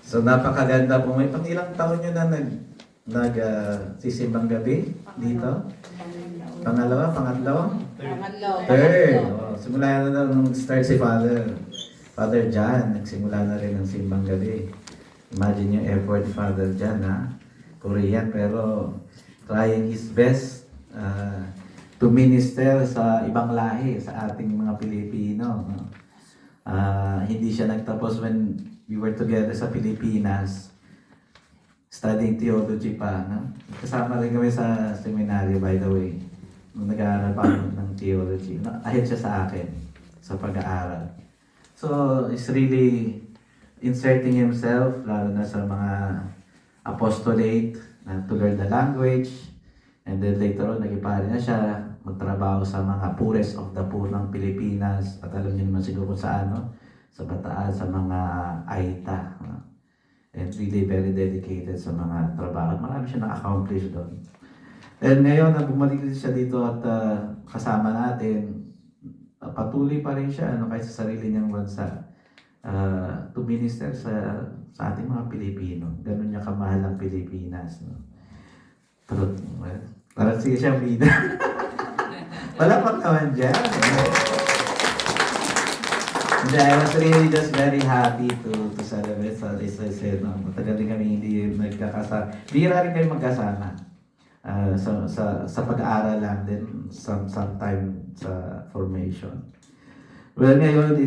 So napakaganda po. May pang ilang taon nyo na sisimbang gabi dito? Pangalawa, pangatlo? Third. Oh, simula na nung start si Father John, nagsimula na rin ng simbang gabi. Imagine yung effort ni Father John, ha? Korean, pero trying his best to minister sa ibang lahi, sa ating mga Pilipino. No? Hindi siya nagtapos when we were together sa Pilipinas, studying theology pa. No? Kasama rin kami sa seminaryo, by the way, nung nag-aaral pa ng theology. No? Ahead siya sa akin sa pag-aaral. So, he's really inserting himself, lalo na sa mga apostolate, to learn the language. And then later on, nagipari na siya, magtrabaho sa mga poorest of the poor ng Pilipinas. At alam niyo naman siguro kung saan, no? Sa Bataan, sa mga Aita. And really very dedicated sa mga trabaho. Marami siya na-accomplish doon. And ngayon, bumalik siya dito at kasama natin, patuloy pa rin siya kahit sa sarili niyang bansa to minister sa ating mga Pilipino. Ganun niya kamahal ang Pilipinas. No? Truth. Well, parang siya bida. Wala pang naman dyan. I was really just very happy to celebrate sa isa-isa. No? Matagal din kami hindi nagkakasama. Bira rin kayo magkasama. Sa pag-aaral lang din, sometime sa formation. Well, ngayon,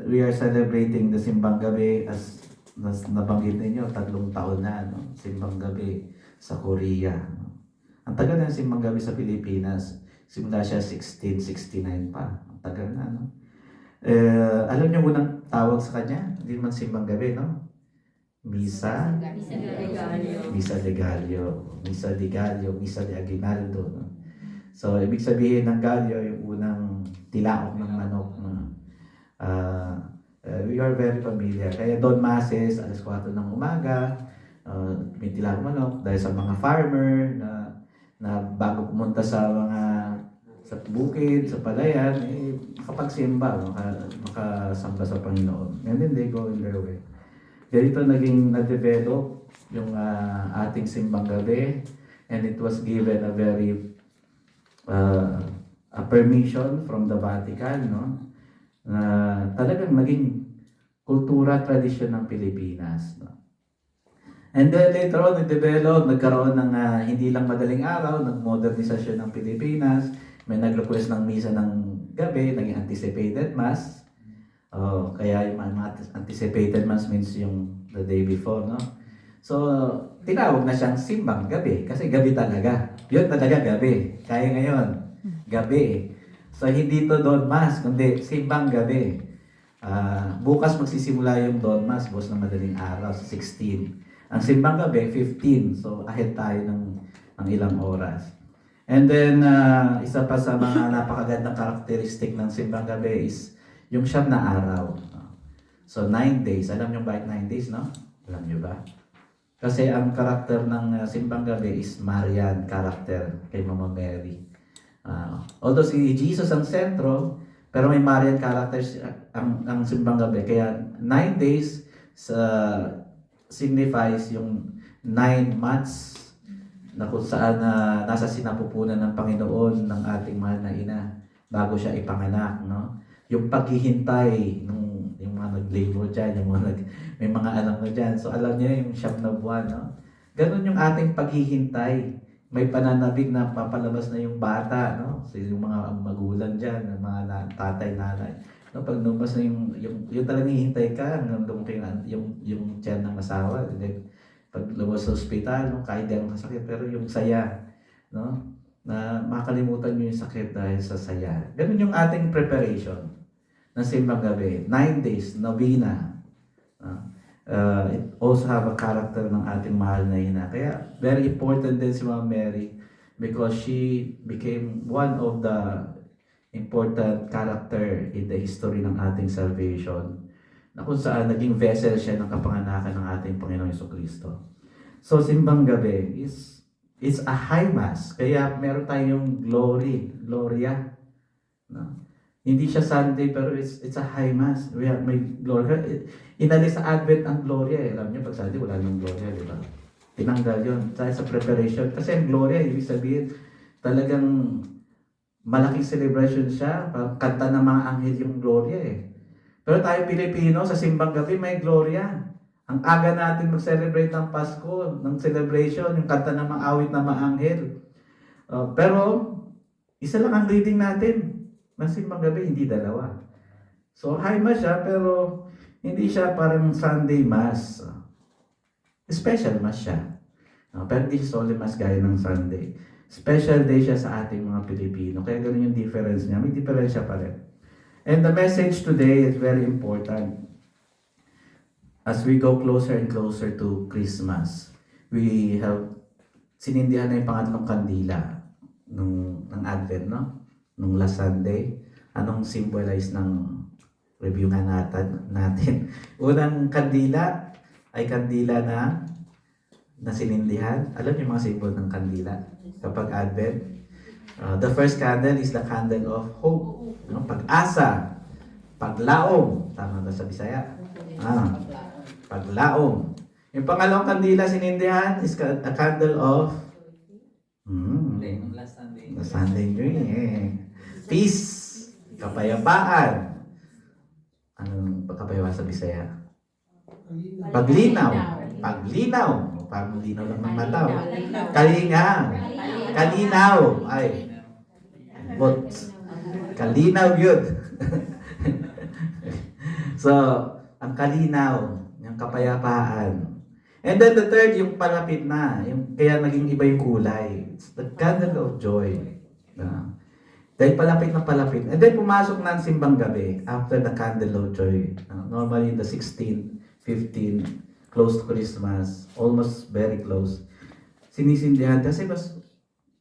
we are celebrating the Simbang Gabi as nabanggit ninyo, 3 taon na, no? Simbang Gabi sa Korea. No? Ang tagal na Simbang Gabi sa Pilipinas. Simula siya 1669 pa. Ang tagal na, no? Alam niyo unang tawag sa kanya? Hindi man Simbang Gabi, no? Misa de Gallo, Misa de Aguinaldo. No? So, ibig sabihin ng Gallo, yung unang tilaok ng manok. No? We are very familiar. Kaya Don Masses, alas 4 ng umaga, may tilaok manok dahil sa mga farmer na bago pumunta sa bukid, sa palayan, makapagsimba, makasamba sa Panginoon. And then they go in their way. Ganito naging na-develop yung ating simbang gabi, and it was given a very a permission from the Vatican, no? Na talagang naging kultura, tradisyon ng Pilipinas, no? And then later on, nagkaroon ng hindi lang madaling araw, nag-modernisasyon ng Pilipinas, may nag-request ng misa ng gabi, naging anticipated mass. Kaya yung mga anticipated mass means yung the day before, no? So, tinawag na siyang simbang gabi kasi gabi talaga. Yun talaga gabi. Kaya ngayon, gabi. So, hindi to Dawn Mass, kundi simbang gabi. Bukas magsisimula yung Dawn Mass, bukas na madaling araw, sa 16. Ang simbang gabi, 15. So, ahead tayo ng ilang oras. And then, isa pa sa mga napakagandang karakteristik ng simbang gabi is yung 9 na araw. So, 9 days. Alam nyo ba 9 days, no? Alam nyo ba? Kasi ang karakter ng simbang gabi is Marian character kay Mama Mary. Although si Jesus ang sentro, pero may Marian characters ang simbang gabi. Kaya 9 days signifies yung 9 months na kung saan nasa sinapupunan ng Panginoon ng ating mahal na ina bago siya ipanganak, no? Yung paghihintay yung mga nag-labor dyan, may mga alam na dyan. So alam niya yung 9 na buwan, no? Ganun yung ating paghihintay. May pananabik na papalabas na yung bata, no? So yung mga magulang dyan, yung mga tatay, nanay. No, pag lumabas na yung talagang hihintay ka, hanggang lumaki yung tiyan ng asawa. Pag lumabas sa ospital, no? Kahit di ang kasakit, pero yung saya, no? Na makalimutan nyo yung sakit dahil sa saya. Ganun yung ating preparation ng simbang gabi. 9 days, novena. It also have a character ng ating mahal na ina. Kaya very important din si Mama Mary because she became one of the important character in the history ng ating salvation, na kung saan naging vessel siya ng kapanganakan ng ating Panginoong Jesucristo. So simbang gabi is a high mass. Kaya meron tayong gloria, no? Hindi siya Sunday, pero it's a high mass. May gloria. Inalis sa Advent ang gloria eh. Alam niyo, pag Sunday, wala nang gloria, di ba? Tinanggal yun. Sa preparation. Kasi ang gloria, ibig sabihin, talagang malaking celebration siya. Parang kanta ng mga anghel yung gloria eh. Pero tayo Pilipino, sa simbang gabi, may gloria. Ang aga natin mag-celebrate ng Pasko, ng celebration, yung kanta ng mga awit ng mga anghel. Pero, isa lang ang reading natin. Ng simbang gabi, hindi dalawa. So, high mass siya, pero hindi siya parang Sunday mass. Special mass siya. Pero hindi siya solemn mass gaya ng Sunday. Special day siya sa ating mga Pilipino. Kaya ganun yung difference niya. May difference siya pa rin. And the message today is very important. As we go closer and closer to Christmas, we have sinindihan na yung pangatlong kandila ng Advent, no? Nung last Sunday. Anong symbolize ng review nga natin? Unang kandila ay kandila na sinindihan. Alam niyo mga symbol ng kandila kapag Advent? The first candle is the candle of hope. No? Pag-asa. Paglaom. Tama ba sa Bisaya? Paglaom. Yung pangalawang kandila sinindihan is a candle of the Sunday dream. Peace. Kapayapaan. Anong kapayapaan sa Bisaya? Paglinaw. Paglinaw. Parang linaw lang ng mata. Kalinga. Kalinaw. Ay. But, kalinaw yun. So, ang kalinaw, yung kapayapaan. And then the third, yung palapit na. Yung, kaya naging iba yung kulay. It's the candle of joy. Dahil palapit na palapit. And then pumasok na ang simbang gabi after the candle of joy. Normally the 16th, 15th, close to Christmas, almost very close. Sinisindihan kasi mas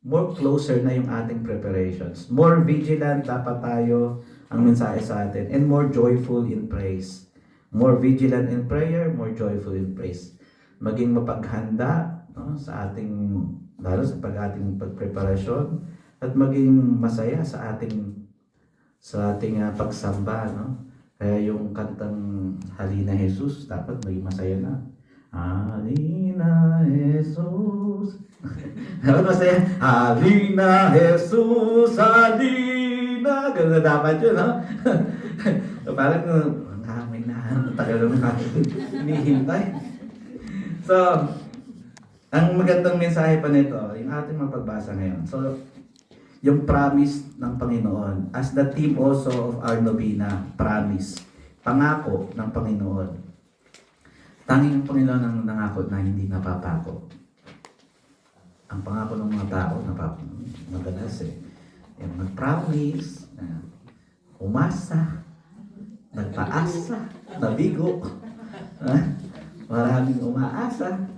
more closer na yung ating preparations. More vigilant dapat tayo ang mensahe sa atin. And more joyful in praise. More vigilant in prayer, more joyful in praise. Maging mapaghanda, no, sa ating, lalo sa ating pagpreparasyon, at maging masaya sa ating pagsamba, no? Kaya yung kantang Halina Jesus, dapat maging masaya na. Halina Jesus. Dapat masaya. Halina Jesus, halina. Ganun na dapat yun, no? Parang, may tagal natin hinihintay. So, ang magandang mensahe pa nito, yung ating mapagbasa ngayon. So, yung promise ng Panginoon. As the theme also of our novena, promise. Pangako ng Panginoon. Tanging ang Panginoon ang nangako na hindi napapako. Ang pangako ng mga tao, madalas yung nag-promise, umasa, nagpaasa, nabigo. Maraming umaasa.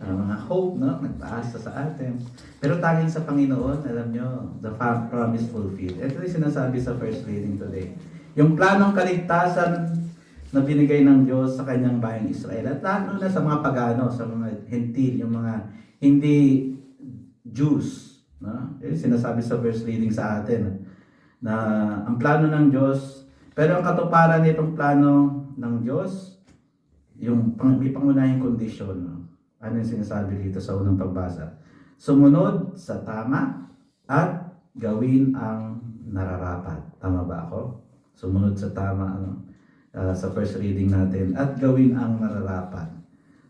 Mga hope, no? Nagpaasa sa atin. Pero tanging sa Panginoon, alam nyo, the promise fulfilled. Ito yung sinasabi sa first reading today. Yung planong kaligtasan na binigay ng Diyos sa kanyang bayang Israel. At lalo na sa mga pagano, sa mga hentil, yung mga hindi Jews. No? Sinasabi sa first reading sa atin na ang plano ng Diyos, pero ang katuparan nitong plano ng Diyos, yung may pangunahing kondisyon. No? Ano yung sinasabi dito sa unang pagbasa? Sumunod sa tama at gawin ang nararapat. Tama ba ako? Sumunod sa tama, sa first reading natin, at gawin ang nararapat.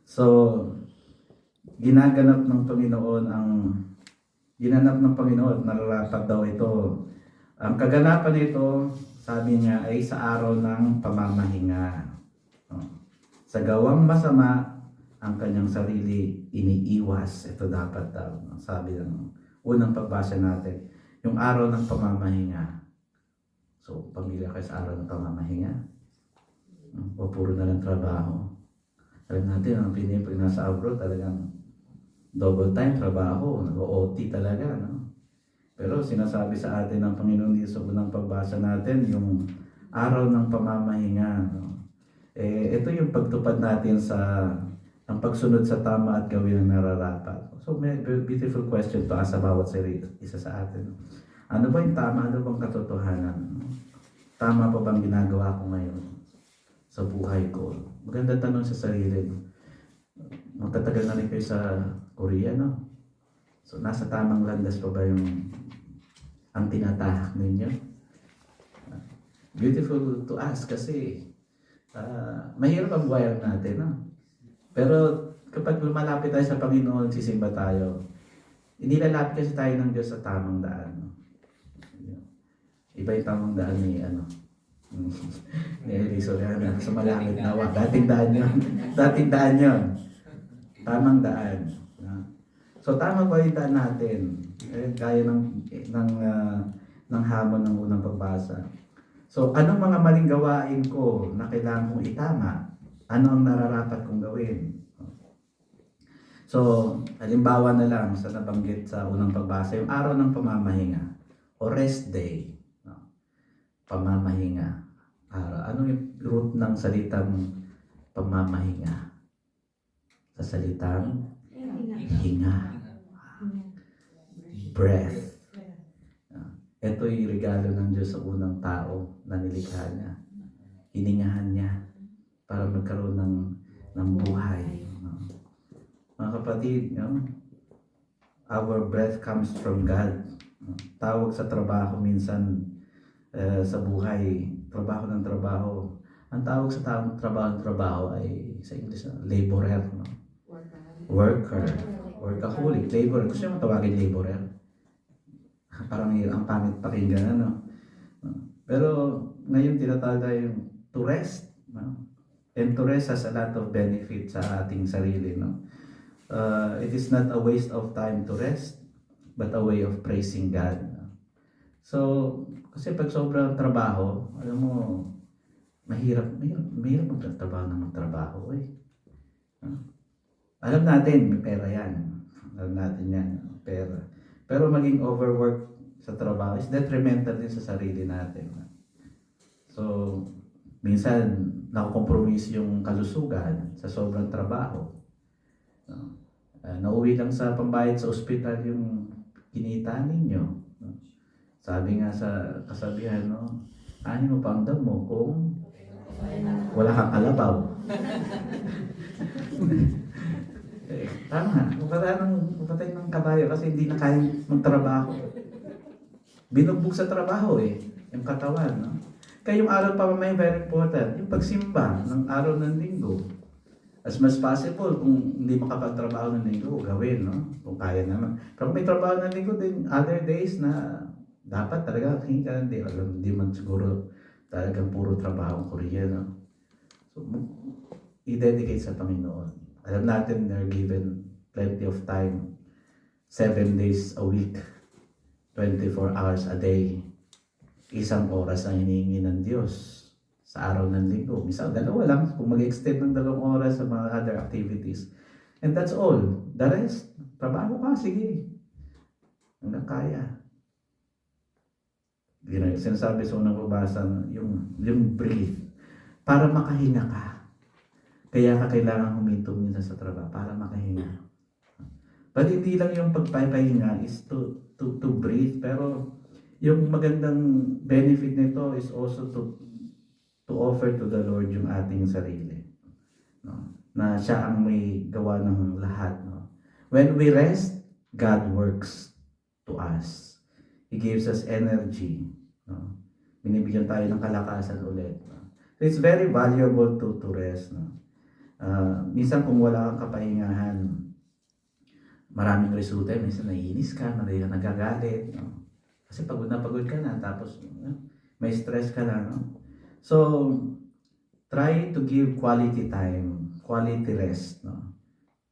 So, ginanap ng Panginoon, nararapat daw ito. Ang kaganapan nito, sabi niya, ay sa araw ng pamamahinga. Sa gawang masama, ang kanyang sarili iniiwas. Ito dapat daw. Sabi ng unang pagbasa natin, yung araw ng pamamahinga. So, pamilya kayo sa araw ng pamamahinga. O puro na lang trabaho. Alam natin, ang Pinoy pag nasa abroad, talagang double time trabaho. Nag-OT talaga. No? Pero sinasabi sa atin ng Panginoon dito sa unang pagbasa natin, yung araw ng pamamahinga. No? Ito yung pagtupad natin sa ang pagsunod sa tama at gawin ang nararapat. So, may beautiful question to ask sa bawat isa sa atin. Ano ba yung tama? Ano bang katotohanan? Tama pa bang ginagawa ko ngayon sa buhay ko? Maganda tanong sa sarili. Magtatagal na rin kayo sa Korea, no? So, nasa tamang landas pa ba yung ang tinatahak ninyo? Beautiful to ask kasi mahirap ang buhay natin, no? Pero kapag lumalapit tayo sa Panginoon, sisimba tayo, inilalapit kasi tayo ng Diyos sa tamang daan. No? Iba yung tamang daan ni ni Elisoriana sa malapit na dating daan yun. Dating daan yun. Tamang daan. No? So tama ba yung daan natin? Gaya ng hamon ng unang pagbasa. So anong mga maling gawain ko na kailangan kong itama? Ano ang nararapat kong gawin? So, halimbawa na lang sa nabanggit sa unang pagbasa, yung araw ng pamamahinga o rest day. No? Pamamahinga. Ano yung root ng salitang pamamahinga? Sa salitang hinga. Breath. Ito yung regalo ng Diyos sa unang tao na nilikha niya. Hiningahan niya para magkaroon ng buhay. No? Mga kapatid, no? Our breath comes from God. No? Tawag sa trabaho minsan sa buhay, trabaho ng trabaho. Ang tawag sa trabaho ay sa English, laborer. No? Worker. Workaholic. Laborer. Gusto nyo matawagin laborer? Parang ang pangit pakinggan, ano? Pero ngayon tinatawag tayo to rest. No? And to rest has a lot of benefit sa ating sarili. No? It is not a waste of time to rest, but a way of praising God. So, kasi pag sobrang trabaho, alam mo, mahirap magtrabaho ng magtrabaho. Alam natin, may pera yan. Alam natin yan, pera. Pero maging overwork sa trabaho is detrimental din sa sarili natin. So, minsan, nakukompromise yung kalusugan sa sobrang trabaho. Nauwi lang sa pambayad sa ospital yung kinita ninyo. Sabi nga sa kasabihan, no? Ani mo pa ang damo kung wala kang kalabaw. Tama, mapatay ng kabayo kasi hindi na kaya magtrabaho. Binugbog sa trabaho yung katawan. No? Kaya yung araw pa may very important, yung pagsimba ng araw ng linggo. As much possible, kung hindi makapagtrabaho ng linggo, gawin, no? Kung kaya naman. Pero kung may trabaho ng linggo, din other days na dapat talaga, hindi man siguro talagang puro trabaho ang Korea, no? So, i-dedicate sa Panginoon. Alam natin, they're given plenty of time. 7 days a week, 24 hours a day. Isang oras ang hinihingi ng Diyos sa araw ng linggo. Minsan, 2 lang. Kung mag-extend ng 2 oras sa mga other activities. And that's all. The rest, trabaho ka, sige. Hanggang kaya. Sinasabi sa unang babasa, yung breathe. Para makahinga ka. Kaya ka kailangan huminto minsan sa trabaho para makahinga. But hindi lang yung pagpapahinga is to breathe. Pero yung magandang benefit nito is also to offer to the Lord yung ating sarili. No? Na siya ang may gawa ng lahat. No? When we rest, God works to us. He gives us energy. No? Binibigyan tayo ng kalakasan ulit. No? So it's very valuable to rest. No? Minsan kung wala kang kapahingahan, maraming resulta. Minsan naiinis ka, nagagalit. No? Kasi pagod ka na, tapos may stress ka na. No? So, try to give quality time, quality rest. No?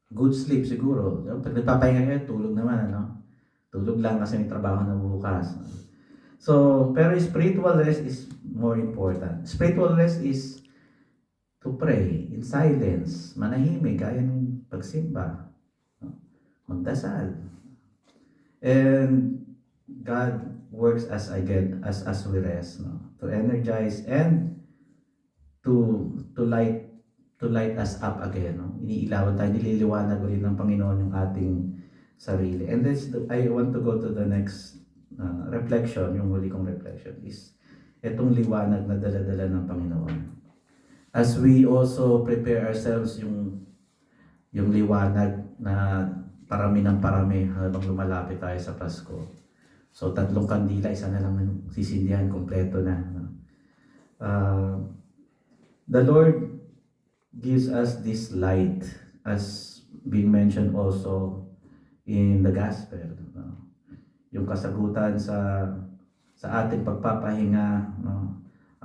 Good sleep siguro. Pag nagpapahinga kayo, tulog naman. Ano? Tulog lang kasi may trabaho na bukas. No? So, pero spiritual rest is more important. Spiritual rest is to pray in silence, manahimik, kaya ng pagsimba, no? Magdasal. And God works as we rest, no? To energize and to light us up again, no? Iniilawan tayo, nililiwanag ulit ng Panginoon yung ating sarili. And I want to go to the next reflection, yung huli kong reflection is itong liwanag na dala-dala ng Panginoon. As we also prepare ourselves yung liwanag na parami ng parami habang lumalapit tayo sa Pasko. So 3 kandila, isa na lang sisindihan, kompleto na. The Lord gives us this light as being mentioned also in the gospel. Yung kasagutan sa ating pagpapahinga,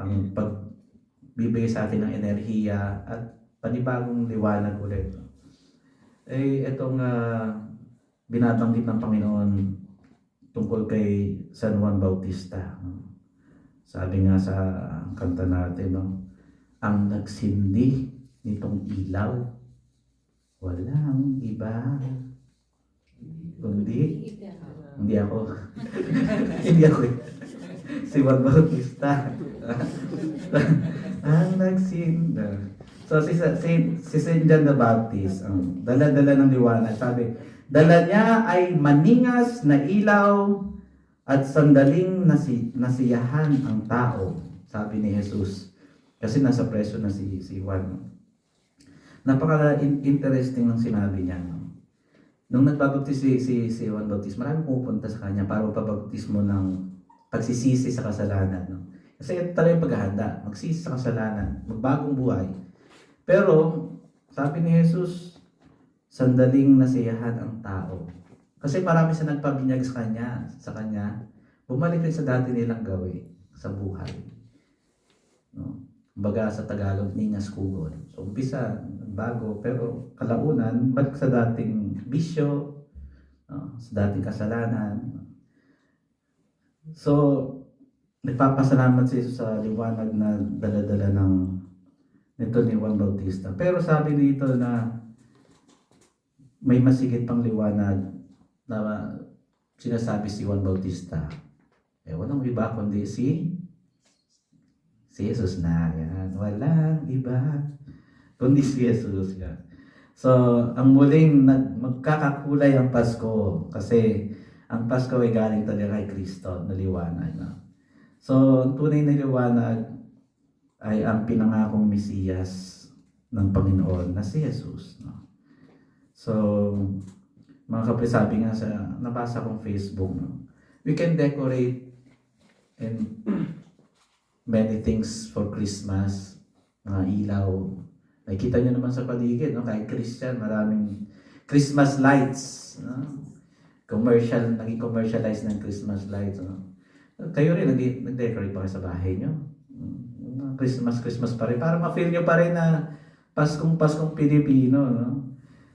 ang pagbibigay sa atin ng enerhiya at panibagong liwanag ulit. Itong binabanggit ng Panginoon tungkol kay San Juan Bautista. Sabi nga sa kanta natin, ang nagsindi nitong ilaw, walang iba, hindi ako. Hindi ako. Si Juan Bautista. Ang nagsinda. So si Saint John the Baptist, ang dala-dala ng liwanag, sabi, dala niya ay maningas na ilaw at sandaling nasiyahan ang tao, sabi ni Jesus. Kasi nasa preso na si Juan. Napaka-interesting ng sinabi niya. Nung nagbabaptis si Juan Bautista, maraming pupunta sa kanya para magpabaptismo ng pagsisisi sa kasalanan. Kasi ito talaga yung paghahanda, magsisi sa kasalanan, magbagong buhay. Pero, sabi ni Jesus, sandaling nasiyahan ang tao. Kasi marami sa nagpabinyag sa kanya, bumalik rin sa dati nilang gawin sa buhay. No? Kumbaga sa Tagalog, ningas kugon. So, umpisa, bago, pero kalaunan, balik sa dating bisyo, sa dating kasalanan. So, nagpapasalamat si Jesus sa liwanag na dala-dala nito ni Juan Bautista. Pero sabi dito na may masigit pang liwanag na sinasabi si Juan Bautista. Walang iba kundi si Jesus na. Yan. Walang iba kundi si Jesus. Yan. So, ang muling magkakakulay ang Pasko kasi ang Pasko ay galing talaga kay Kristo na liwanag. No? So, ang tunay na liwanag ay ang pinangakong Mesiyas ng Panginoon na si Jesus. No? So, mga kapre, sabi nga sa nabasa kong Facebook, no? We can decorate and many things for Christmas, mga ilaw. Nakikita nyo naman sa paligid, no? Kahit Christian, maraming Christmas lights. No? Naging commercialized ng Christmas lights. No? Kayo rin, nag-decorate pa kayo sa bahay nyo. Christmas pa rin. Para ma-feel nyo pa rin na Paskong Pilipino. No?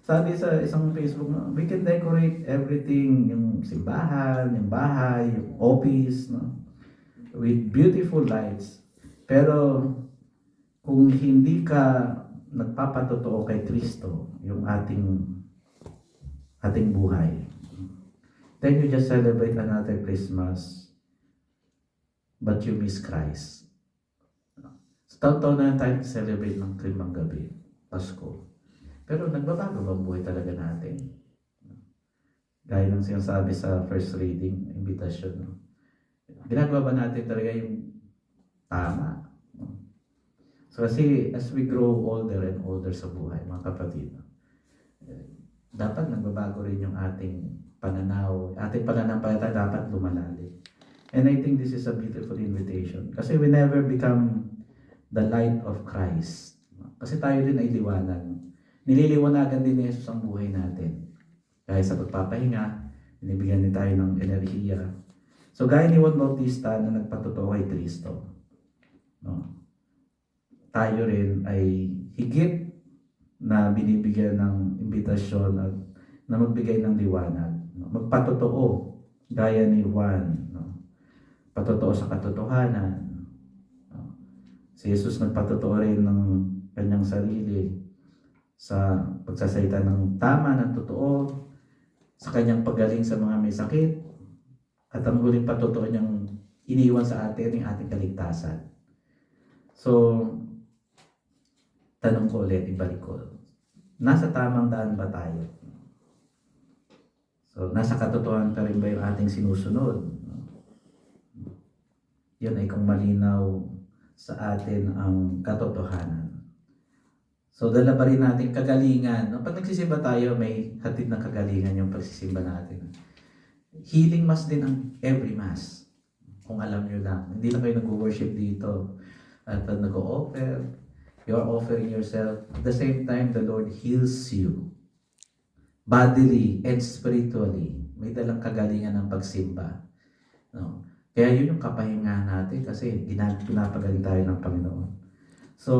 Sabi sa isang Facebook, no? We can decorate everything. Yung simbahan, yung bahay, yung office. No? With beautiful lights. Pero kung hindi ka nagpapatotoo kay Kristo, yung ating buhay, then you just celebrate another Christmas, but you miss Christ. So, taon-taon na tayo celebrate ng Krimang Gabi, Pasko. Pero nagbabago ba ang buhay talaga natin? Gaya ng sinasabi sa first reading, invitation. No? Ginagawa ba natin talaga yung tama? No? So kasi as we grow older and older sa buhay, mga kapatid, dapat nagbabago rin yung ating pananaw. Ating pananampalataya dapat lumalalim. And I think this is a beautiful invitation. Kasi we never become the light of Christ. Kasi tayo din ay liwanag. Nililiwanagan din ni Jesus ang buhay natin. Kaya sa pagpapahinga, binibigyan din tayo ng enerhiya. So gaya ni Juan Bautista na nagpatotoo kay Kristo, no? Tayo rin ay higit na binibigyan ng imbitasyon at na magbigay ng liwanag. No? Magpatotoo gaya ni Juan. No? Patotoo sa katotohanan. No? Si Jesus nagpatotoo rin ng kanyang sarili sa pagsasalita ng tama, ng totoo, sa kanyang paggaling sa mga may sakit, at ang huling patotoo niyang iniwan sa atin yung ating kaligtasan. So, tanong ko ulit, ibalik ko. Nasa tamang daan ba tayo? So, nasa katotohanan pa rin ba yung ating sinusunod? Yun ay kung malinaw sa atin ang katotohanan. So dala pa rin natin kagalingan. No? Pag nagsisimba tayo, may hatid ng kagalingan yung pagsisimba natin. Healing mass din ang every mass. Kung alam nyo lang. Hindi na kayo nag-worship dito. At nag-o-offer. You're offering yourself. At the same time, the Lord heals you. Bodily and spiritually. May dalang kagalingan ng pagsimba. No? Kaya yun yung kapahingahan natin kasi pinapagaling tayo ng Panginoon. So,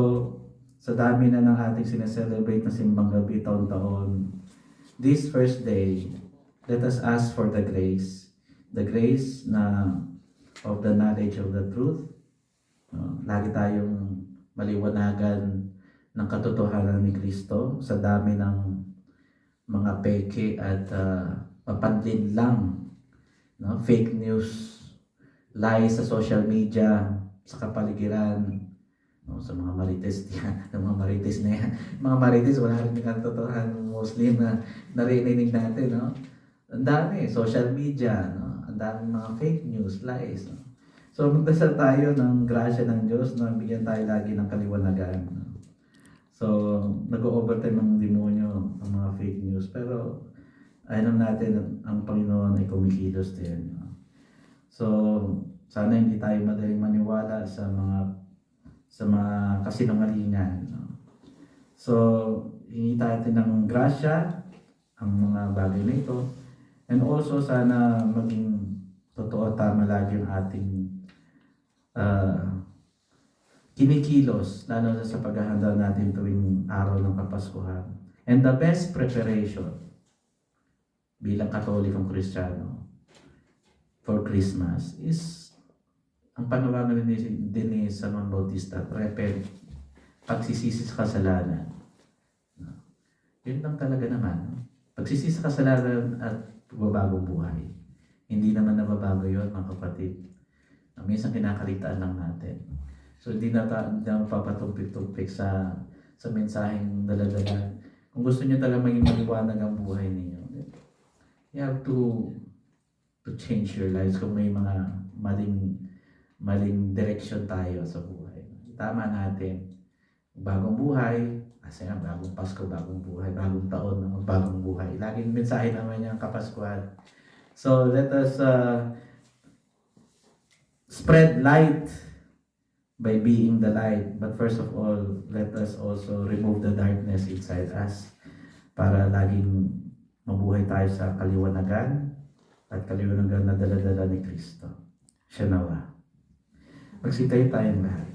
sa dami na ng ating sineselebrate na simbang gabi taon-taon, this first day, let us ask for the grace na of the knowledge of the truth. Lagi tayong maliwanagan ng katotohanan ni Kristo sa dami ng mga peke at mapanlin lang, no? Fake news, lies sa social media, sa kapaligiran, no? Sa mga marites yan, mga marites na yan. Mga marites, wala rin yung katotohanan ng Muslim na narinig natin, no? Ang dami, social media, no? Ang dami mga fake news, lies, no? So, magdasal tayo ng grasya ng Diyos na bigyan tayo lagi ng kaliwanagan. No? So, nag-overtime ng demonyo ang mga fake news. Pero, alam natin ang Panginoon ay kumikilos din. No? So, sana hindi tayo madaling maniwala sa mga kasinungalingan. No? So, hingi natin ng grasya ang mga bagay na ito. And also, sana maging totoo tama lagi ang ating kinikilos, lalo na sa paghahanda natin tuwing araw ng Kapaskuhan. And the best preparation bilang Katolikong Kristiyano for Christmas is ang panawagan din ni San Juan Bautista, repent, pagsisisi sa kasalanan. Yun lang talaga naman. Pagsisisi sa kasalanan at pagbabagong buhay. Hindi naman nababago yun, mga kapatid. Minsan kinakalitaan lang natin. So hindi na mapapatumpik-tumpik sa mensaheng dala-dala. Kung gusto niyo talaga maging maliwanag ang buhay ninyo, you have to change your lives kung may mga maling direction tayo sa buhay. Tama natin. Bagong buhay, kasi nga bagong Pasko, bagong buhay, bagong taon, bagong buhay. Laging mensahe naman niya ang Kapaskuhan. So let us spread light by being the light. But first of all, let us also remove the darkness inside us para laging mabuhay tayo sa kaliwanagan at kaliwanagan na dala-dala ni Kristo. Siya nawa. Magsitayo tayong lahat.